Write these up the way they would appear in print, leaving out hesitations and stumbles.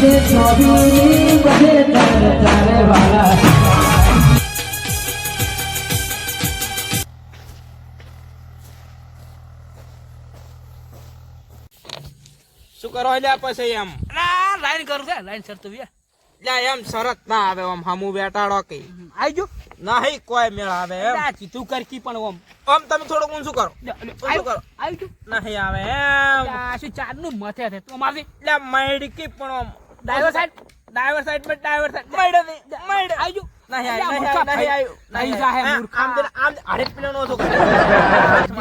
શું કરો એટલે પછી એમ લાઈન કરું છે લાઈન સર તો એમ શરત ના આવે આમ હમું બેટાડો કે આવી જો નહીં કોઈ મેળ આવે એમ તું કરકી પણ ઓમ આમ તમે થોડુંક ઊંચું કરો ઊંચું કરો આવી જો નહીં આવે એમ શું ચાર નું મથે છે તું મારી એટલે મૈડકી પણ આમ ડ્રાઈવર સાઈડ મૈડ આવી જો નહીં આવ્યું આમ અરે પીલે નો છો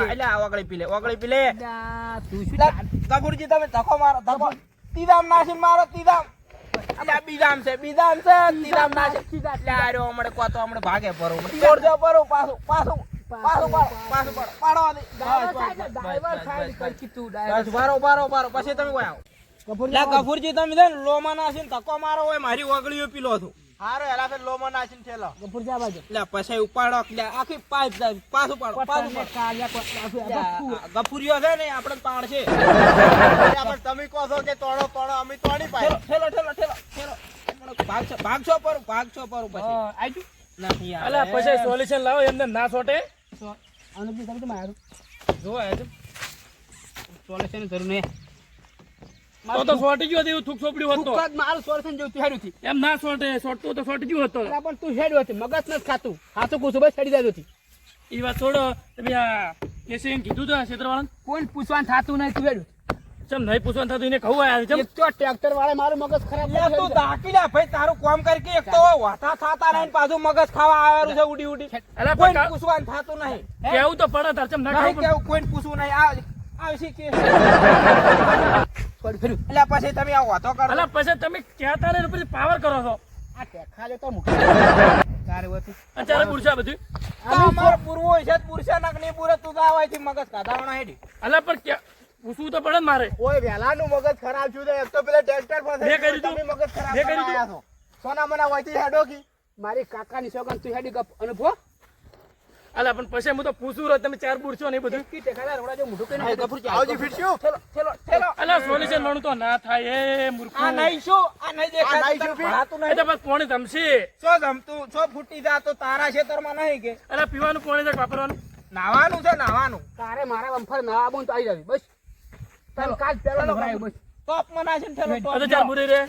એટલે ઓગળી પીલે તું શું કપૂરજી તમે ધક્કો મારો ધક્કો તીદામ નાસીને મારો તીદામ અલ્યા બીજામ છે તીદામ નાસી એટલે આર્યો હમણે કો તો હમણે ભાગે પરો છોડ દો પરો પાછું પાડો ડ્રાઈવર સાઈડ કરકી તું બસ બારો પછી તમે કોઈ આવો કપૂરજી તમે છે ને લોમાં નાસીને ધક્કો મારો હોય મારી ઓગળીઓ પીલો છું હારો એલા ફેર લોમાં નાસીને થેલો ગફુર જા બાજુ એટલે પછી ઉપાડો એટલે આખી પાઇપ જાય પાછું પાડો ગફુરીઓ છે ને આપણે પાડ છે તમે કહો છો કે તોડો અમે તોડી પાડો ઠેલો ભાગશો પર પછી આવી નહીં અલા પછી સોલ્યુશન લાવો એમને ના છોટે અનુજી તમે મારું જો આ સોલ્યુશન જરૂર નહીં તો છોટી ગયો એવું થૂક સોપડ્યું હતો મારું સોલ્યુશન જોઈતું હેડું થી એમ ના છોટે છોટતો તો છોટી ગયો હતો પણ તું હેડ્યો હતી મગજ નથી ખાતું ખાતું કુછું બસ છડી જાતું હતી એ વાત છોડો તમે આ કેસે એમ કીધું તો ક્ષેત્રવાળા કોઈ પૂછવાનું થતું નહીં તું હેડ્યું ચમ નહીં પૂછવાનું થતું એને કહું આવ્યા ચમ એક તો ટ્રેક્ટર વાળા મારું મગજ ખરાબ લે તું ધાકી લે ભાઈ તારું કામ કરી કે એક તો વાતા થાતા નહીં પાછું મગજ ખાવા આવેલું છે ઉડી અલા કોઈ પણ પૂછવાનું થાતું નહીં કેવું તો પડે તાર ચમ ના નહીં કહું કેવું કોઈ પૂછવું નહીં આવશે કે થોડી ફેર્યું એટલે પછી તમે આ વાતો કરો અલા પછી તમે કહેતા ને પછી પાવર કરો છો આ ટેખા લેતો મૂકી તારે હોતી અત્યારે બુરસા બધું અમાર પૂરવો છે પુરુષા નક નહીં પૂરે તું તો આવાયથી મગજ કાઢાવણા હેડી અલા પણ પૂછવું તો પડે ને મારે ઓય વેલાનું મગજ ખરાબ છું તો એક તો પેલા ટ્રેક્ટર પાસે મેં કર્યું તું. તમે મગજ ખરાબ મેં કર્યું બનાયા છો સોના મના હોયથી હેડો કી મારી કાકાની સોગન તું હેડી ગપ અનુભવ અલા પણ પછી હું તો પૂછું રહ્યો તમે ચાર બુરસો ને એ બધું કી ટેખા રોડા જો મુઠું કઈને આવજી ફીટશું થેલો અલા સોલ્યુશન લણું તો ના થાય એ મૂર્ખું આ નહીં શું આ નહીં દેખાતું ભણાતું એટલે નહીં બસ પોણી ધમશે સો જમતું સો ફૂટી જા તો તારા ખેતરમાં નહીં કે અલા પીવાનું પોણી છે વાપરવાનું નાવાનું છે નાવાનું તારે મારા વંફર ના આવું તો આવી જાવી બસ તને કાલ પેલો નવરાયો બસ ટોપ મના છે થેલો તો ચાર બુરી રે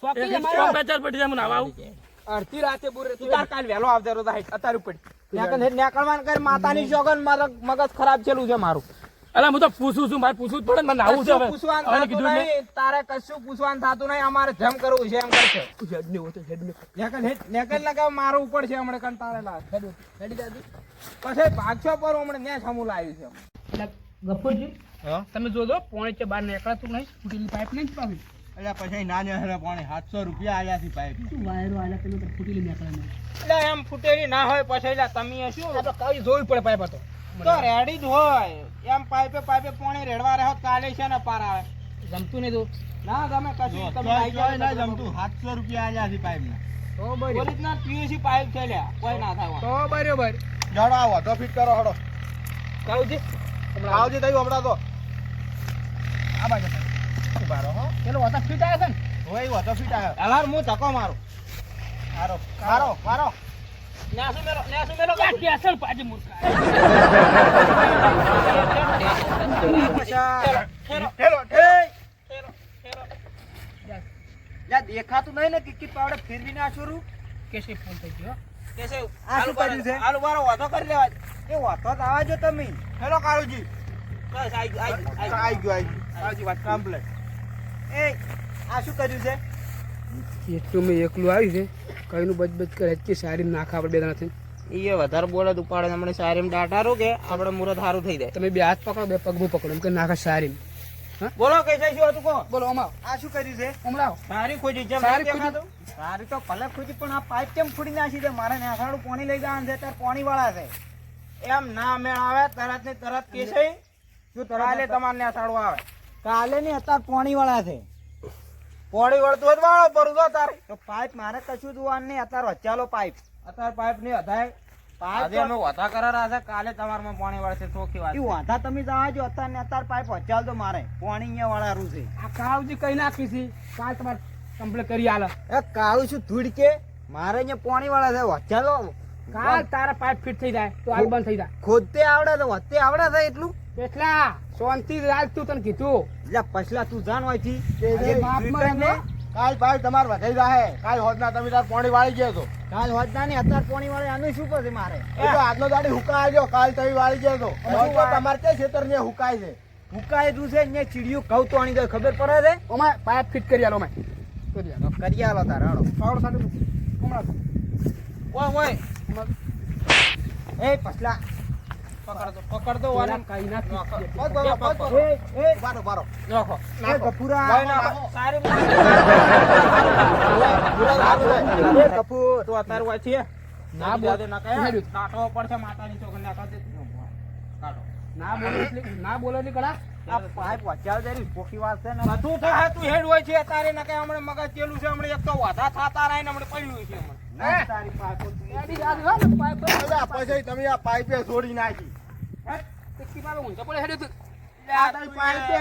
સોકી એક મારો બે ચાર પટી જાય હું નાવા આવું અડધી રાતે બુરે તું તાર કાલ વહેલો આવજે રો દાઈ અત્યારે પડી નેકળવાન કરી માતાની સોગન મારા મગજ ખરાબ છેલું છે મારું અલા હું તો પૂછું છું મારે પૂછવું જ પડે ને મને નાવું છે હવે પૂછવાનું હવે થતું કીધું એટલે. નહીં તારે કશું પૂછવાનું થતું નહીં અમારે જેમ કરવું છે એમ કરશે હેડ ને હોતો હેડ ને નેકલ લગાવ મારું ઉપર છે હમણે કંટાળેલા હેડી જાતું પછી ભાગશો પર હમણે ન્યા સામું લાવ્યું છે ગફુરજી હા તમે જોજો પોણી છે બહાર નીકળાતું નહીં ફૂટેલી પાઇપ નહીં પાવી એટલે પછી ના ને પાણી 700 રૂપિયા આયા થી પાઇપ શું વાયરો આલા પેલું તો ફૂટેલી નીકળે નહીં એટલે એમ ફૂટેલી ના હોય પછી એટલે તમે શું આ તો કાવી જોવી પડે પાઇપ હતો તો રેડી જ હોય એમ પાઇપે પાણી રેડવા રહ્યો કાલે છે ને પાર આવે જમતું નહીં તો ના તમે કશું તમે આવી જાવ ના જમતું 700 રૂપિયા આયા થી પાઇપ ના તો બરાબર ઓરિજિનલ પીયુસી પાઇપ છે લ્યા કોઈ ના થાય તો બરાબર જડો આવો તો ફિટ કરો હડો કાવજી આવજે તઈ હમણાં તો આ બાજુ ઉભા રહો હો પેલો વાતા ફીટ આવ્યા છે ને હોય વો તો ફિટ આવ્યો અલાર હું ધક્કો મારું મારો ન્યાસુ મેલો આ કેસર પાજી મૂર્ખા ઠેલો યા દેખાતું નહીં ને કિક્કી પાવડે ફેરવી ના છોરું કેસે ફોન થઈ ગયો કેસે આ શું કર્યું છે આલુ વાળો વાતો કરી લેવા એ વાતો જ આવા જો તમે હેલો કાળુજી બસ આઈ ગયો કાળુજી વાત કમ્પ્લીટ એ આ શું કર્યું છે એટલું મેં એકલું આવી છે કઈનું બચ કરે કે સારી નાખા આપણે બે જણાથી એ વધારે બોલે ઉપાડે હમણે સારીમ ડાટા રો કે આપણે મુરત સારું થઈ જાય તમે બે હાથ પકડો બે પગમાં પકડો એમ કે નાખા સારી બોલો કઈ જાય શું હતું કો બોલો અમાવ આ શું કર્યું છે હમણાં સારી ખોજી જેમ સારી દેખાતું સારી તો કલર ખોજી પણ આ પાઇપ કેમ ફૂડી નાખી છે મારે નેસાડું પાણી લઈ જવાનું છે ત્યારે પાણી વાળા છે એમ ના મેળ આવે તરત ને તરત કેસે શું કાલે તમારે નેસાડું આવે કાલે ની અત્યારે પાણી વાળા છે પાણી વળતું હોય વાળો ભરું તો તારે તો પાઇપ મારે કશું જોવાનું નહીં અત્યારે વચ્ચાલો પાઇપ અત્યારે પાઇપ ની અધાય આજે અમે વાતા કરારા છે, કાલે તમારમાં પાણી વળશે, ચોખ્ખી વાત. વાતા તમે જાજો અત્યારે ને અત્યારે પાઇપ વચાલ તો મારે પાણી અહીંયા વાળારું છે. આ કાવજી કઈ નાખી છે કાલ તમારે કમ્પ્લીટ કરી આલે. એ કાળું શું ધૂળ કે મારે અહીંયા પાણી વાળા છે, વચાલો કાલ તારા પાઇપ ફિટ થઈ જાય તો હાલ બંધ થઈ જાય. ખોદતે આવડે તો વધતે આવડે છે એટલું. પેટલા શાંતિ રાખ, તું તને કીધું એટલે પછલા તું જાણ હોય થી બાપમાં રહે. કાલ ભાઈ તમારે વધાઈ જાહે. કાલ હોદના તમે તાર પાણી વાળી ગયા છો. કાલ હોદના ને અત્યારે પાણી વાળે આનું શું પછી મારે એ તો આજનો દાડી હુકાય ગયો, કાલ તમે વાળી ગયા છો. શું તો તમારે તે ખેતર ને હુકાય છે. ભૂકાય એટલું છે ને ચીડિયું કહું તો આની તો ખબર પડે છે. ઓમાં પાઇપ ફિટ કરી આલો મેં કરી આલો. કરી આલો તારે હાલો. પાવડો સાથે હમણાં ઓય ઓય એ પછલા પકડ દો પેલા કઈ નાખી. એ બારો બારો નાખો નાખો. કપૂરા ભાઈ નાખો. સારી એ કપૂર તો અત્યારે હોય છે ના બોલ. કાઢવો પડશે માતાની ચોકન કાઢો. ના બોલો એટલે કડા. આ પાઇપ વચાવ દે પોખી વાત છે ને બધું થાય તું હેડ હોય છે અત્યારે નકે હમણે મગજ તેલું છે હમણે એક તો વાધા થાતા રહે ને હમણે પડ્યું છે હમણે તારી પાઇપ એડી જાદી હોય ને પાઇપ અલ્યા પછી તમે આ પાઇપે છોડી નાખી. ટિક્કી મારે ઊંચો પડે હેડે તું. આ તારી પાઇપે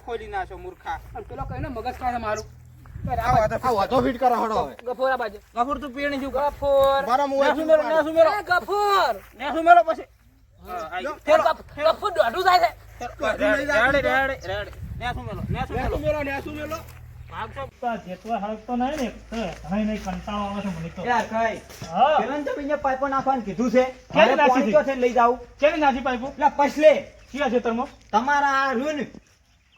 ખોલી નાખો મૂર્ખા. અને પેલો કહીને મગજ કાઢે મારું. આ વધો ફિટ કરો હડો હવે. ગફોરા બાજુ. ગફુર તું પીણી શું ગફોર. મારા મુએ નેસુ મેલો નેસુ મેલો એ ગફોર. નેસુ મેલો પછી ગફોર દોઢું થાય છે. રેડ રેડ રેડ નેસુ મેલો નેસુ મેલો નેસુ મેલો. જેટલા હળગતો નહીં ને તો ઘણાય નહીં કંટાળો આવે છે મને તો. યાર કઈ હા પેલા ને તમે અહીંયા પાઇપો નાખવાનું કીધું છે ક્યારે મારે નાખી પાણી હતી? ક્યાંથી લઈ જાવ કેવી નાસી પાઇપો એટલે પછલે ક્યાં છે તરમાં તમારા આ રૂન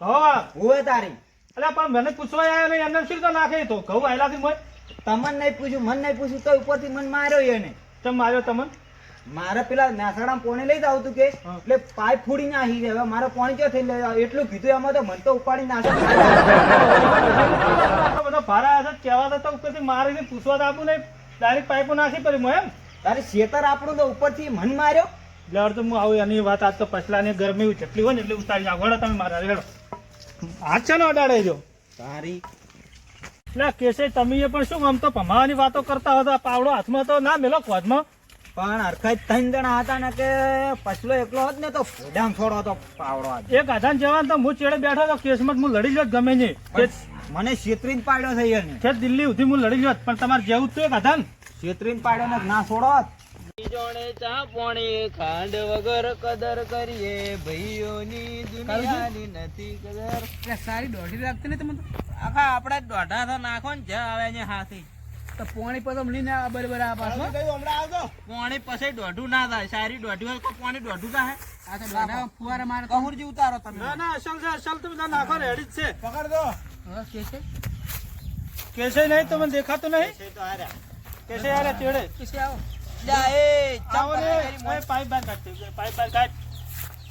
કહો હોય તારી એટલે પણ મને પૂછવા આવ્યા નહીં એમને શું તો નાખે તો કહું આયલાથી મોય તમને નહીં પૂછ્યું મને નહીં પૂછ્યું તો ઉપરથી મને માર્યો એને ચમ માર્યો તમને મારે પેલા નાસડામાં પાણી લઈ જાવ તું કે એટલે પાઇપ ફૂડી નાખી છે હવે મારે પાણી ક્યાં થઈ લઈ જાવ એટલું કીધું એમાં તો મને તો ઉપાડી નાખે બધો ભારા હશે કહેવા તો ઉપરથી મારીને પૂછવા તો આપું નહીં ડાયરેક્ટ પાઇપો નાખી પડી મોય એમ તારી શેતર આપણું તો ઉપરથી મન માર્યો લડ તો હું આવું એની વાત આજ તો પછલાની ગરમી જેટલી હોય ને એટલે ઉતારી આગળ તમે મારા રેડો હાથ છે ને અડાડે જો તારી એટલે કેસે તમે પણ શું આમ તો ભમાવાની વાતો કરતા હતા પાવડો હાથમાં તો ના મેલો કોદમાં પણ હરખાઈ 3 જણા હતા ને કે પછલો એકલો હોત ને તો ફોડામ છોડો તો પાવડો આજ. એક આધાન જવાન તો હું ચેડે બેઠો તો કેસમાં હું લડી જોત ગમે નહીં મને છેતરીને પાડ્યો છે એને છે દિલ્હી સુધી હું લડી જોત પણ તમારે જેવું જ તો એક આધાન છેતરીને પાડ્યો ને ના છોડો જોડે ચા પાણી ખાંડ વગર કદર કરીએ ભાઈઓની દુનિયાની નથી કદર. એટલે સારી દોઢી રાખતી ને તમે તો. આખા આપણે દોઢા તો નાખો ને જ્યાં આવે ને હાથી તો પોણી પર તો મળીને આ બરાબર આ પાછો. હમણાં આવજો. પાણી પછી દોઢું ના થાય સારી દોઢી હોય તો પાણી દોઢું થાય. આ તો દોઢા ફુવારા મારે કહુરજી ઉતારો તમે. ના ના અસલ છે અસલ તો બધા નાખો રેડી જ છે પકડ દો. હા કે છે કેસે નહીં તમને દેખાતું નહીં કેસે યાર ચેડે કે છે આવો. લ્યા એ આવો ને ઓય પાઇપ બાર કાઢ દે પાઇપ બાર કાઢ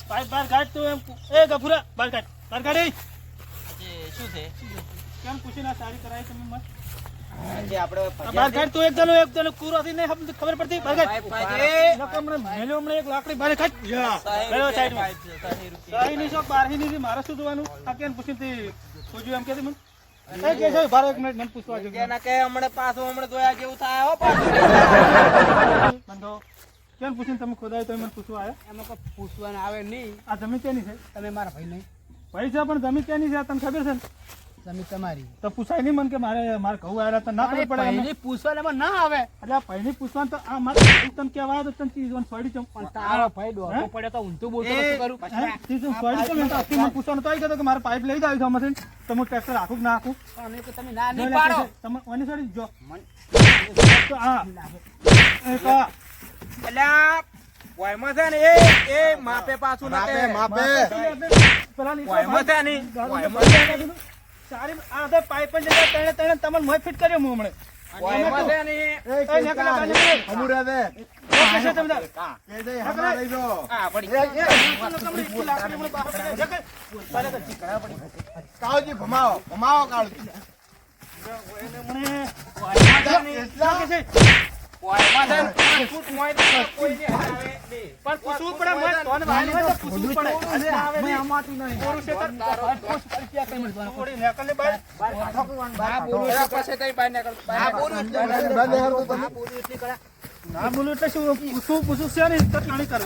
પાઇપ બાર કાઢ તું એમ એ ગફુરા બાર કાઢી શું છે કેમ પૂછીને આ સારી કરાવી તમે મને જે આપણે આ બાર કાઢ તું એક જણો કૂરો હતી નહીં ખબર પડતી બાર કાઢ નકર હમણાં મેલ્યો હમણાં એક લાકડી બાર કાઢ મેલ્યો સાઈડમાં સાહી નહીં શોખ બાર નહીં મારે શું જોવાનું આ કેમ પૂછીને પૂછ્યું એમ કે મને એ કે છે બાર એક મિનિટ મને પૂછવા જો એના કે હમણે પાછું હમણે જોયા જેવું થાય હો પાછું. બંધો કેમ પૂછીને તમે ખોદાય તો મને પૂછવા આવ્યા એમાં કોઈ પૂછવાનું આવે નહીં. આ જમીન તેની છે તમે મારા ભાઈ નહીં. પૈસા પણ જમીન તેની છે આ તને ખબર છે ને તમે તમારી. તો પૂછાય નહીં મને કે મારે ઘઉં આવ્યા તો ના ખબર પડે એમને. પહેલી પૂછવામાં ના આવે. એટલે આ પહેલી પૂછવાનું તો આ મારે તને કહેવાય તો તને ચીજ છોડી ચમ પણ તારો ભાઈ દોઢો પડ્યો તો ઊંધું બોલતો તો શું કરું? ચીજ છોડી ચમ તો મને પૂછવાનું તો આવી ગયો કે મારે પાઇપ લઈ જાવ છે મશીન તો હું ટ્રેક્ટર આખું જ ના આખું પણ એ તો તમે ના નહીં પાડો. તમે ઓની છોડી જો તો હા એક આ અલ્યા વાયમાં છે ને એ માપે પાછું માપે માપે. પેલા ની વાયમાં છે ને સારી આ તો પાઇપ જ તણે તણે તમને મોય ફિટ કર્યો હું હમણે વાયમાં છે ને એ કેસા અમુરા દે. ઓકે છે તમે કે દે હમણાં લઈ જો. આ પડી કાળજી ભમાવો ભમાવો કાળજી. વાયમાં છે ને ફૂટ મોય તો કોઈ ને આવે નહીં. પણ પૂછવું પડે મોય તોને વાલી હોય તો પૂછવું પડે મેં આમાંથી નહીં પૂરું છે તો થોડી નેકલ ને બાય આ બોલું છે પછી તઈ બહાર નીકળ. આ બોલું બંધ હેર તો તમે. ના બોલું એટલે શું પૂછું છે ને તો ટાણી કરે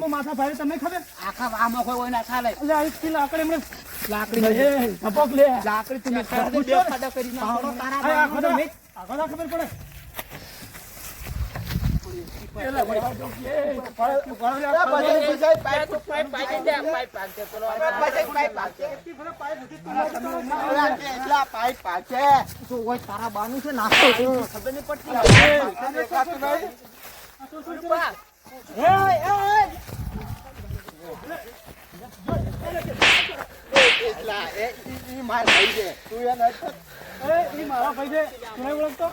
માથા ભાઈ તમને ખબર આખા આમાં કોઈ હોય ના ચાલે એટલે આ સ્કીલ આકડે એમણે લાકડી લાકડી તું બે ફાડા કરી નાખો આખો ના ખબર પડે તારા બાનું છે નાખો ખબર નહીં પડતી મારા ભાઈ છે તું નહીં ઓળખતો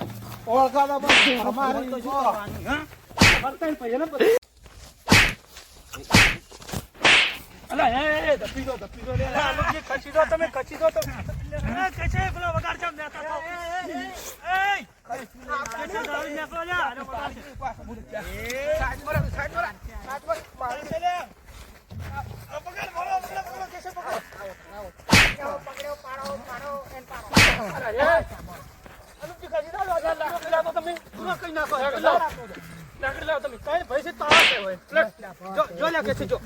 ઓળખાતા પણ અમારે તો શું કરવાનું, હા? વર્તાઈને પૈયા ને બધું. અલા, ધપી દો લે. અલા, આલોકજી, ખસી દો તમે, ખસી દો તો. કશે પેલો વગાડ છે, નેતા થાવ. કશે દારૂ નેકળો જા. આનો વગાડ છે. પકડ, બોલો, કશે પકડો. આલોકજી, ખસી દો, લાકડી લાવો તમે. કઈ નાખો, લાકડી લાવો તમે. કઈ ભાઈ છે, તાળા છે હોય. જો લે કે છે, જો.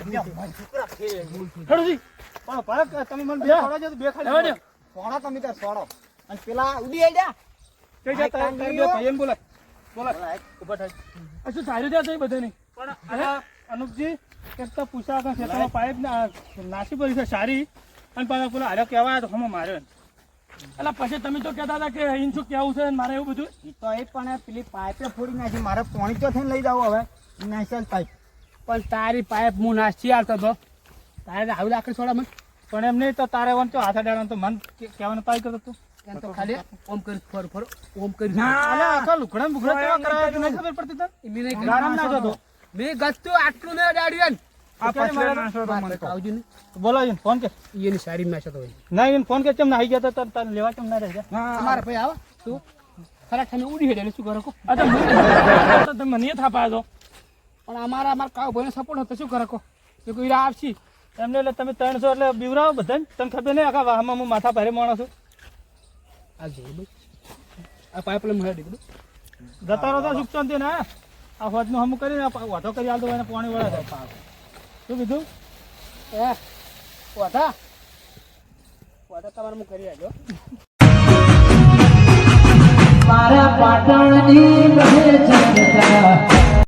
હેડુજી, પણ ભારત તમે મને બે ખવડાવજો તો બે ખાલી દો. સોડો તમે ત્યાં સોડો અને પેલા ઉડી આઈ જા કઈ જા તારે બે ભાઈ બોલા ઉભા થાય. શું સારું ત્યાં થઈ બધે નહીં પણ અનુપજી એક તો પૂછા કે ખેતરમાં પાઇપ નાસી પડી છે સારી અને પાછા પેલા હારે કહેવાય તો હમણાં માર્યો એટલે પછી તમે તો કહેતા હતા કે અહીં શું કેવું છે મારે એવું બધું એ તો એ પણ પેલી પાઇપે ફોડી નાખી મારે પાણી તો થઈને લઈ જાવ હવે નેશનલ પાઇપ પણ તારી પાઇપ હું નાસી આવતો તો તારે આવી લાકડી છોડા મને પણ એમ નહીં તો તારે વન તો હાથ અડાડવાનું તો મન કહેવાનું પાઈ કરતો તું એમ તો ખાલી ઓમ કરી ફરો ઓમ કરી અલે આખા લુકડા બુકડા કેવા કરાયા તું નહીં ખબર પડતી તને મેં નહીં ગારામ નાખો તો મેં ગતું આટલું ને અડાડ્યું આ પછી નાખો તો મને કહો. આવજો ને બોલો એને ફોન કે એની સારી મેચ હતો ના એને ફોન કે ચમ ના આવી ગયા તો તને લેવા ચમ ના રહી જા અમારા ભાઈ આવો તું ખરા ઠામે ઉડી હેડે શું કરો કો અચ્છા તમે મને થાપા દો પણ અમારા કાવ ભાઈને સપોર્ટ હતો શું કરો કો એ કોઈ આવશી એમને એટલે તમે 300 એટલે બીવરાવો બધાને તમને ખબર નહીં આખા વાહમાં હું માથા ભારે માણસ છું આ જોઈ આ પાઇપ લઈને હેડી બધું જતા રહો તો સુખ શાંતિ ને આ હોજનું હમું કરીને વાઢો કરી આલતો એને પાણી વળે શું કીધું એ વાધા તમારે હું કરી આવ્યો મારા પાટણની